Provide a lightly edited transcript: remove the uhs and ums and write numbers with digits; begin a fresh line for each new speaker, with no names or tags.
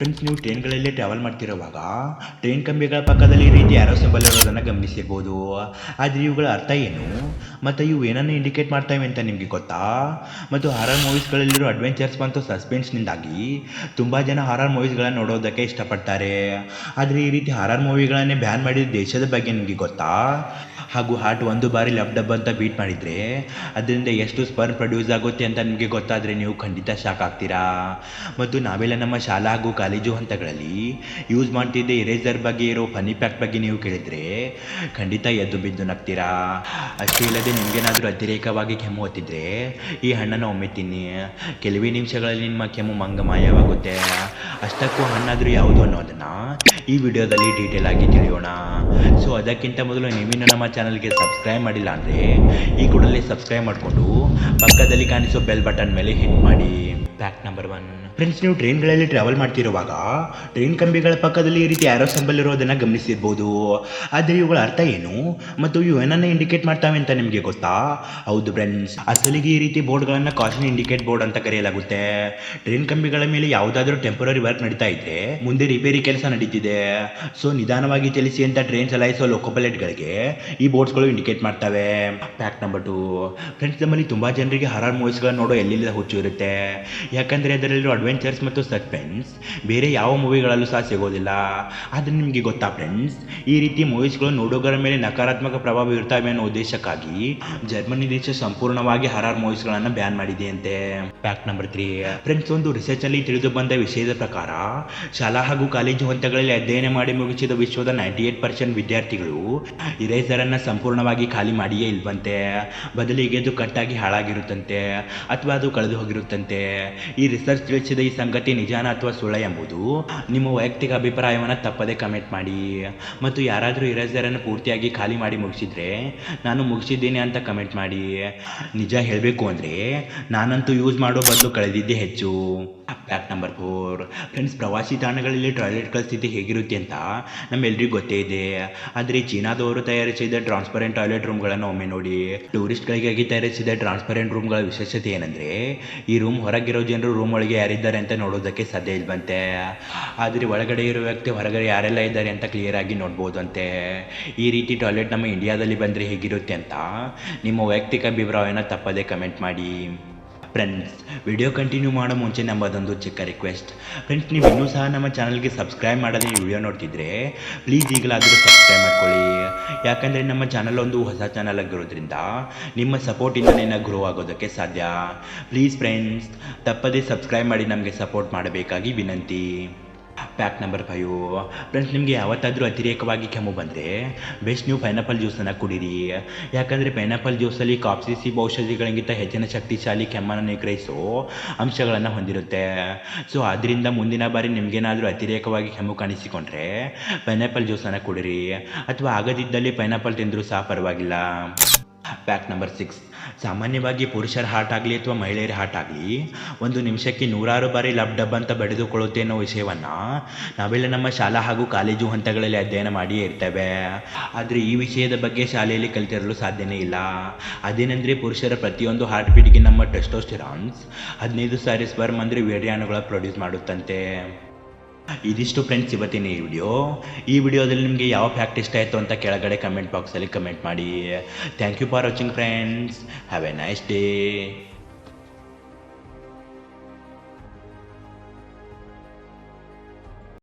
Friends, ನೀವು ಟ್ರೈನ್ಗಳಲ್ಲಿ travel ಮಾಡ್ತಿರುವಾಗ train ಕಂಬಿಗಳ ಪಕ್ಕದಲ್ಲಿ ಈ ರೀತಿ ಆರೋ ಸಿಂಬಲ್ ಇರೋದನ್ನು ಗಮನಿಸಿರ್ಬೋದು. ಆದರೆ ಇವುಗಳ ಅರ್ಥ ಏನು ಮತ್ತು ಇವು ಏನನ್ನು ಇಂಡಿಕೇಟ್ ಮಾಡ್ತವೆ ಅಂತ ನಿಮಗೆ ಗೊತ್ತಾ? ಮತ್ತು ಹಾರರ್ ಮೂವೀಸ್ಗಳಲ್ಲಿರೋ ಅಡ್ವೆಂಚರ್ಸ್ ಮತ್ತು ಸಸ್ಪೆನ್ಸ್ನಿಂದಾಗಿ ತುಂಬ ಜನ ಹಾರರ್ ಮೂವೀಸ್ಗಳನ್ನು ನೋಡೋದಕ್ಕೆ ಇಷ್ಟಪಡ್ತಾರೆ. ಆದರೆ ಈ ರೀತಿ ಹಾರರ್ ಮೂವಿಗಳನ್ನೇ ಬ್ಯಾನ್ ಮಾಡಿದ ದೇಶದ ಬಗ್ಗೆ ನಿಮಗೆ ಗೊತ್ತಾ? ಹಾಗೂ ಹಾರ್ಟ್ ಒಂದು ಬಾರಿ ಲಬ್ ಡಬ್ ಅಂತ ಬೀಟ್ ಮಾಡಿದರೆ ಅದರಿಂದ ಎಷ್ಟು ಸ್ಪರ್ಮ್ ಪ್ರೊಡ್ಯೂಸ್ ಆಗುತ್ತೆ ಅಂತ ನಿಮಗೆ ಗೊತ್ತಾದರೆ ನೀವು ಖಂಡಿತ ಶಾಕ್ ಆಗ್ತೀರಾ. ಮತ್ತು ನಾವೆಲ್ಲ ನಮ್ಮ ಶಾಲಾ ಹಾಗೂ ಕಾಲೇಜು ಹಂತಗಳಲ್ಲಿ ಯೂಸ್ ಮಾಡ್ತಿದ್ದ ಇರೇಸರ್ ಬಗ್ಗೆ ಇರೋ ಫನಿ ಪ್ಯಾಕ್ಟ್ ಬಗ್ಗೆ ನೀವು ಕೇಳಿದರೆ ಖಂಡಿತ ಎದ್ದು ಬಿದ್ದು ನಗ್ತೀರಾ. ಅಷ್ಟೇ ಇಲ್ಲದೆ ನಿಮಗೇನಾದರೂ ಅತಿರೇಕವಾಗಿ ಕೆಮ್ಮು ಹೊತ್ತಿದ್ರೆ ಈ ಹಣ್ಣನ್ನು ಒಮ್ಮೆ ತಿನ್ನಿ. ಕೆಲವೇ ನಿಮಿಷಗಳಲ್ಲಿ ನಿಮ್ಮ ಕೆಮ್ಮು ಮಾಯವಾಗುತ್ತೆ. ಅಷ್ಟಕ್ಕೂ ಹಣ್ಣಾದರೂ ಯಾವುದು ಅನ್ನೋದನ್ನು ಈ ವಿಡಿಯೋದಲ್ಲಿ ಡೀಟೇಲ್ ಆಗಿ ತಿಳಿಯೋಣ. ಸೊ ಅದಕ್ಕಿಂತ ಮೊದಲು ನೀವಿನ್ನೂ ನಮ್ಮ ಚಾನಲ್ಗೆ ಸಬ್ಸ್ಕ್ರೈಬ್ ಮಾಡಿಲ್ಲ ಅಂದರೆ ಈ ಕೂಡಲೇ ಸಬ್ಸ್ಕ್ರೈಬ್ ಮಾಡಿಕೊಂಡು ಪಕ್ಕದಲ್ಲಿ ಕಾಣಿಸೋ ಬೆಲ್ ಬಟನ್ ಮೇಲೆ ಹಿಟ್ ಮಾಡಿ. Fact number 1. ಫ್ರೆಂಡ್ಸ್, ನೀವು ಟ್ರೈನ್ಗಳಲ್ಲಿ ಟ್ರಾವೆಲ್ ಮಾಡ್ತಿರುವಾಗ ಟ್ರೈನ್ ಕಂಬಿಗಳ ಪಕ್ಕದಲ್ಲಿ ಈ ರೀತಿ ಆರೋ ಸಿಂಬಲ್ ಇರೋದನ್ನು ಗಮನಿಸಿರ್ಬೋದು. ಆದರೆ ಇವುಗಳ ಅರ್ಥ ಏನು ಮತ್ತು ಇವು ಏನನ್ನು ಇಂಡಿಕೇಟ್ ಮಾಡ್ತವೆ ಅಂತ ನಿಮಗೆ ಗೊತ್ತಾ? ಹೌದು ಫ್ರೆಂಡ್ಸ್, ಅಸಲಿಗೆ ಈ ರೀತಿ ಬೋರ್ಡ್ಗಳನ್ನು ಕಾಷನ್ ಇಂಡಿಕೇಟ್ ಬೋರ್ಡ್ ಅಂತ ಕರೆಯಲಾಗುತ್ತೆ. ಟ್ರೈನ್ ಕಂಬಿಗಳ ಮೇಲೆ ಯಾವುದಾದ್ರೂ ಟೆಂಪರರಿ ವರ್ಕ್ ನಡೀತಾ ಇದ್ರೆ ಮುಂದೆ ರಿಪೇರಿ ಕೆಲಸ ನಡೀತಿದೆ, ಸೊ ನಿಧಾನವಾಗಿ ಚಲಿಸಿ ಅಂತ ಟ್ರೈನ್ ಚಲಾಯಿಸೋ ಲೋಕೋ ಪೈಲಟ್ಗಳಿಗೆ ಈ ಬೋರ್ಡ್ಸ್ಗಳು ಇಂಡಿಕೇಟ್ ಮಾಡ್ತವೆ. Fact number 2. ಫ್ರೆಂಡ್ಸ್, ನಮ್ಮಲ್ಲಿ ತುಂಬ ಜನರಿಗೆ ಹಾರರ್ ಮೂವೀಸ್ಗಳನ್ನು ನೋಡೋ ಎಲ್ಲಿಲ್ಲದ ಹುಚ್ಚು ಇರುತ್ತೆ. ಯಾಕಂದರೆ ಅದರಲ್ಲಿರೋ ಅಡ್ವೆಂಚರ್ಸ್ ಮತ್ತು ಸಸ್ಪೆನ್ಸ್ ಬೇರೆ ಯಾವ ಮೂವಿಗಳಲ್ಲೂ ಸಹ ಸಿಗೋದಿಲ್ಲ. ಆದರೆ ನಿಮಗೆ ಗೊತ್ತಾ ಫ್ರೆಂಡ್ಸ್, ಈ ರೀತಿ ಮೂವೀಸ್ಗಳು ನೋಡೋಗರ ಮೇಲೆ ನಕಾರಾತ್ಮಕ ಪ್ರಭಾವ ಬೀರ್ತವೆ ಅನ್ನೋ ಉದ್ದೇಶಕ್ಕಾಗಿ ಜರ್ಮನಿ ದೇಶ ಸಂಪೂರ್ಣವಾಗಿ ಹಾರರ್ ಮೂವೀಸ್ಗಳನ್ನು ಬ್ಯಾನ್ ಮಾಡಿದೆಯಂತೆ. Fact number 3. ಫ್ರೆಂಡ್ಸ್, ಒಂದು ರಿಸರ್ಚಲ್ಲಿ ತಿಳಿದು ಬಂದ ವಿಷಯದ ಪ್ರಕಾರ ಶಾಲಾ ಹಾಗೂ ಕಾಲೇಜು ಹಂತಗಳಲ್ಲಿ ಅಧ್ಯಯನ ಮಾಡಿ ಮುಗಿಸಿದ ವಿಶ್ವದ 98% ವಿದ್ಯಾರ್ಥಿಗಳು ಇರೇಸರನ್ನು ಸಂಪೂರ್ಣವಾಗಿ ಖಾಲಿ ಮಾಡಿಯೇ ಇಲ್ವಂತೆ. ಬದಲಿಗೆ ಅದು ಕಟ್ಟಾಗಿ ಹಾಳಾಗಿರುತ್ತಂತೆ ಅಥವಾ ಅದು ಕಳೆದು ಹೋಗಿರುತ್ತಂತೆ. ಈ ರಿಸರ್ಚ್ ತಿಳಿಸಿದ ಈ ಸಂಗತಿ ನಿಜಾನ ಅಥವಾ ಸುಳ್ಳ ಎಂಬುದು ನಿಮ್ಮ ವೈಯಕ್ತಿಕ ಅಭಿಪ್ರಾಯವನ್ನು ತಪ್ಪದೆ ಕಮೆಂಟ್ ಮಾಡಿ. ಮತ್ತು ಯಾರಾದರೂ ಇರೇಸರನ್ನು ಪೂರ್ತಿಯಾಗಿ ಖಾಲಿ ಮಾಡಿ ಮುಗಿಸಿದ್ರೆ ನಾನು ಮುಗಿಸಿದ್ದೇನೆ ಅಂತ ಕಮೆಂಟ್ ಮಾಡಿ. ನಿಜ ಹೇಳಬೇಕು ಅಂದರೆ ನಾನಂತೂ ಯೂಸ್ ಮಾಡೋ ಬದಲು ಕಳೆದಿದ್ದೇ ಹೆಚ್ಚು. Fact number 4. ಫ್ರೆಂಡ್ಸ್, ಪ್ರವಾಸಿ ತಾಣಗಳಲ್ಲಿ ಟಾಯ್ಲೆಟ್ಗಳ ಸ್ಥಿತಿ ಹೇಗಿರುತ್ತೆ ಅಂತ ನಮ್ಮೆಲ್ಲರಿಗೂ ಗೊತ್ತೇ ಇದೆ. ಆದರೆ ಚೀನಾದವರು ತಯಾರಿಸಿದ ಟ್ರಾನ್ಸ್ಪರೆಂಟ್ ಟಾಯ್ಲೆಟ್ ರೂಮ್ಗಳನ್ನು ಒಮ್ಮೆ ನೋಡಿ. ಟೂರಿಸ್ಟ್ಗಳಿಗಾಗಿ ತಯಾರಿಸಿದ ಟ್ರಾನ್ಸ್ಪರೆಂಟ್ ರೂಮ್ಗಳ ವಿಶೇಷತೆ ಏನಂದರೆ ಈ ರೂಮ್ ಹೊರಗಿರೋ ಜನರು ರೂಮ್ ಒಳಗೆ ಯಾರಿದ್ದಾರೆ ಅಂತ ನೋಡೋದಕ್ಕೆ ಸಾಧ್ಯ ಇಲ್ವಂತೆ. ಆದರೆ ಒಳಗಡೆ ಇರೋ ವ್ಯಕ್ತಿ ಹೊರಗಡೆ ಯಾರೆಲ್ಲ ಇದ್ದಾರೆ ಅಂತ ಕ್ಲಿಯರ್ ಆಗಿ ನೋಡ್ಬೋದಂತೆ. ಈ ರೀತಿ ಟಾಯ್ಲೆಟ್ ನಮ್ಮ ಇಂಡಿಯಾದಲ್ಲಿ ಬಂದರೆ ಹೇಗಿರುತ್ತೆ ಅಂತ ನಿಮ್ಮ ವೈಯಕ್ತಿಕ ಅಭಿಪ್ರಾಯನ ತಪ್ಪದೇ ಕಮೆಂಟ್ ಮಾಡಿ. ಫ್ರೆಂಡ್ಸ್, ವಿಡಿಯೋ ಕಂಟಿನ್ಯೂ ಮಾಡೋ ಮುಂಚೆ ನಮ್ಮದೊಂದು ಚಿಕ್ಕ ರಿಕ್ವೆಸ್ಟ್. ಫ್ರೆಂಡ್ಸ್, ನೀವು ಇನ್ನೂ ಸಹ ನಮ್ಮ ಚಾನಲ್ಗೆ ಸಬ್ಸ್ಕ್ರೈಬ್ ಮಾಡದೆ ಈ ವಿಡಿಯೋ ನೋಡ್ತಿದ್ರೆ ಪ್ಲೀಸ್ ಈಗಲಾದರೂ ಸಬ್ಸ್ಕ್ರೈಬ್ ಮಾಡ್ಕೊಳ್ಳಿ. ಯಾಕಂದರೆ ನಮ್ಮ ಚಾನಲ್ ಒಂದು ಹೊಸ ಚಾನಲ್ ಆಗಿರೋದ್ರಿಂದ ನಿಮ್ಮ ಸಪೋರ್ಟಿಂದ ಗ್ರೋ ಆಗೋದಕ್ಕೆ ಸಾಧ್ಯ. ಪ್ಲೀಸ್ ಫ್ರೆಂಡ್ಸ್, ತಪ್ಪದೇ ಸಬ್ಸ್ಕ್ರೈಬ್ ಮಾಡಿ ನಮಗೆ ಸಪೋರ್ಟ್ ಮಾಡಬೇಕಾಗಿ ವಿನಂತಿ. Fact number 5. ಫ್ರೆಂಡ್ಸ್, ನಿಮಗೆ ಯಾವತ್ತಾದರೂ ಅತಿರೇಕವಾಗಿ ಕೆಮ್ಮು ಬಂದರೆ ಬೆಸ್ಟ್ ನೀವು ಪೈನಾಪಲ್ ಜ್ಯೂಸನ್ನು ಕುಡೀರಿ. ಯಾಕಂದರೆ ಪೈನಾಪಲ್ ಜ್ಯೂಸಲ್ಲಿ ಕಾಪ್ಸಿಸಿಬ್ ಔಷಧಿಗಳಿಗಿಂತ ಹೆಚ್ಚಿನ ಶಕ್ತಿಶಾಲಿ ಕೆಮ್ಮನ್ನು ನಿಗ್ರಹಿಸೋ ಅಂಶಗಳನ್ನು ಹೊಂದಿರುತ್ತೆ. ಸೊ ಆದ್ದರಿಂದ ಮುಂದಿನ ಬಾರಿ ನಿಮಗೇನಾದರೂ ಅತಿರೇಕವಾಗಿ ಕೆಮ್ಮು ಕಾಣಿಸಿಕೊಂಡ್ರೆ ಪೈನಾಪಲ್ ಜ್ಯೂಸನ್ನು ಕುಡೀರಿ. ಅಥವಾ ಆಗದಿದ್ದಲ್ಲಿ ಪೈನಾಪಲ್ ತಿಂದರೂ ಸಹ ಪರವಾಗಿಲ್ಲ. Fact number 6. ಸಾಮಾನ್ಯವಾಗಿ ಪುರುಷರ ಹಾರ್ಟ್ ಆಗಲಿ ಅಥವಾ ಮಹಿಳೆಯರ ಹಾರ್ಟ್ ಆಗಲಿ ಒಂದು ನಿಮಿಷಕ್ಕೆ 100 ಬಾರಿ ಲಬ್ ಡಬ್ ಅಂತ ಬಡಿದುಕೊಳ್ಳುತ್ತೆ ಅನ್ನೋ ವಿಷಯವನ್ನು ನಾವೆಲ್ಲ ನಮ್ಮ ಶಾಲಾ ಹಾಗೂ ಕಾಲೇಜು ಹಂತಗಳಲ್ಲಿ ಅಧ್ಯಯನ ಮಾಡಿಯೇ ಇರ್ತೇವೆ. ಆದರೆ ಈ ವಿಷಯದ ಬಗ್ಗೆ ಶಾಲೆಯಲ್ಲಿ ಕಲಿತಿರಲು ಸಾಧ್ಯನೇ ಇಲ್ಲ. ಅದೇನೆಂದರೆ ಪುರುಷರ ಪ್ರತಿಯೊಂದು ಹಾರ್ಟ್ ಬೀಟ್ಗೆ ನಮ್ಮ ಟೆಸ್ಟೋಸ್ಟೆರಾನ್ಸ್ 15,000 ಸ್ಪರ್ಮ್ ಅಂದರೆ ವೀರ್ಯಾಣುಗಳ ಪ್ರೊಡ್ಯೂಸ್ ಮಾಡುತ್ತಂತೆ. ಇದಿಷ್ಟು ಫ್ರೆಂಡ್ಸ್ ಇವತ್ತಿನ ಈ ವಿಡಿಯೋದಲ್ಲಿ ನಿಮಗೆ ಯಾವ ಫ್ಯಾಕ್ಟ್ ಇಷ್ಟ ಆಯಿತು ಅಂತ ಕೆಳಗಡೆ ಕಮೆಂಟ್ ಬಾಕ್ಸಲ್ಲಿ ಕಮೆಂಟ್ ಮಾಡಿ. Thank you for watching friends. Have a nice day.